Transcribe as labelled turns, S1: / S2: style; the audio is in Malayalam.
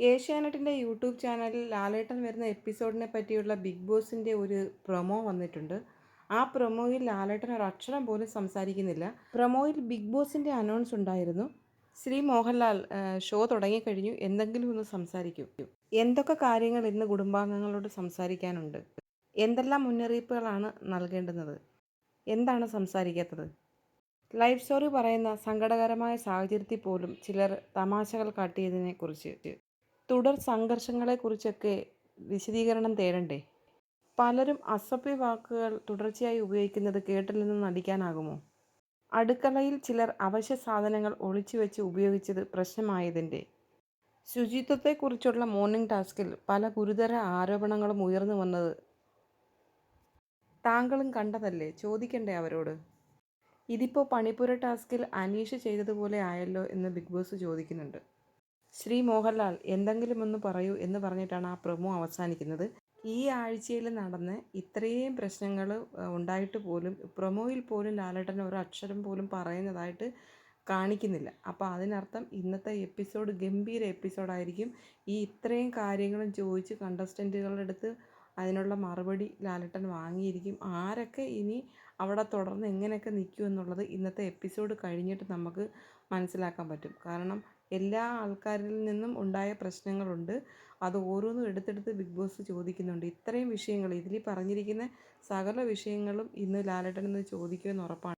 S1: ഏഷ്യാനെറ്റിൻ്റെ യൂട്യൂബ് ചാനലിൽ ലാലേട്ടൻ വരുന്ന എപ്പിസോഡിനെ പറ്റിയുള്ള ബിഗ് ബോസിൻ്റെ ഒരു പ്രൊമോ വന്നിട്ടുണ്ട്. ആ പ്രൊമോയിൽ ലാലേട്ടൻ ഒരക്ഷരം പോലും സംസാരിക്കുന്നില്ല. പ്രൊമോയിൽ ബിഗ് ബോസിൻ്റെ അനൗൺസ് ഉണ്ടായിരുന്നു. ശ്രീ മോഹൻലാൽ ഷോ തുടങ്ങിക്കഴിഞ്ഞു, എന്തെങ്കിലും ഒന്ന് സംസാരിക്കൂ. എന്തൊക്കെ കാര്യങ്ങൾ ഇന്ന് കുടുംബാംഗങ്ങളോട് സംസാരിക്കാനുണ്ട്? എന്തെല്ലാം മുന്നറിയിപ്പുകളാണ് നൽകേണ്ടുന്നത്? എന്താണ് സംസാരിക്കാത്തത്? ലൈഫ് സ്റ്റോറി പറയുന്ന സങ്കടകരമായ സാഹചര്യത്തിൽ പോലും ചിലർ തമാശകൾ കാട്ടിയതിനെക്കുറിച്ച്, തുടർ സംഘർഷങ്ങളെക്കുറിച്ചൊക്കെ വിശദീകരണം തേടണ്ടേ? പലരും അസഭ്യ വാക്കുകൾ തുടർച്ചയായി ഉപയോഗിക്കുന്നത് കേട്ടില്ലെന്ന് നടിക്കാനാകുമോ? അടുക്കളയിൽ ചിലർ അവശ്യ സാധനങ്ങൾ ഒളിച്ചുവെച്ച് ഉപയോഗിച്ചത് പ്രശ്നമായതിൻ്റെ. ശുചിത്വത്തെക്കുറിച്ചുള്ള മോർണിംഗ് ടാസ്കിൽ പല ഗുരുതര ആരോപണങ്ങളും ഉയർന്നു വന്നത് താങ്കളും കണ്ടതല്ലേ? ചോദിക്കണ്ടേ അവരോട്? ഇതിപ്പോൾ പണിപ്പുര ടാസ്കിൽ അനീഷ് ചെയ്തതുപോലെ ആയല്ലോ എന്ന് ബിഗ് ബോസ് ചോദിക്കുന്നുണ്ട്. ശ്രീ മോഹൻലാൽ എന്തെങ്കിലുമൊന്ന് പറയൂ എന്ന് പറഞ്ഞിട്ടാണ് ആ പ്രൊമോ അവസാനിക്കുന്നത്. ഈ ആഴ്ചയിൽ നടന്ന ഇത്രയും പ്രശ്നങ്ങൾ ഉണ്ടായിട്ട് പോലും പ്രൊമോയിൽ പോലും ലാലേട്ടൻ ഒരു അക്ഷരം പോലും പറയുന്നതായിട്ട് കാണിക്കുന്നില്ല. അപ്പോൾ അതിനർത്ഥം ഇന്നത്തെ എപ്പിസോഡ് ഗംഭീര എപ്പിസോഡായിരിക്കും. ഈ ഇത്രയും കാര്യങ്ങളും ചോദിച്ച് കണ്ടസ്റ്റൻറ്റുകളുടെ അടുത്ത് അതിനുള്ള മറുപടി ലാലേട്ടൻ വാങ്ങിയിരിക്കും. ആരൊക്കെ ഇനി അവിടെ തുടർന്ന് എങ്ങനെയൊക്കെ നിൽക്കും എന്നുള്ളത് ഇന്നത്തെ എപ്പിസോഡ് കഴിഞ്ഞിട്ട് നമുക്ക് മനസ്സിലാക്കാൻ പറ്റും. കാരണം എല്ലാ ആൾക്കാരിൽ നിന്നും ഉണ്ടായ പ്രശ്നങ്ങളുണ്ട്. അത് ഓരോന്നും എടുത്തെടുത്ത് ബിഗ് ബോസ് ചോദിക്കുന്നുണ്ട്. ഇത്രയും വിഷയങ്ങൾ ഇതിൽ പറഞ്ഞിരിക്കുന്ന സകല വിഷയങ്ങളും ഇന്ന് ലാലേട്ടൻ ഇന്ന് ചോദിക്കുമെന്ന് ഉറപ്പാണ്.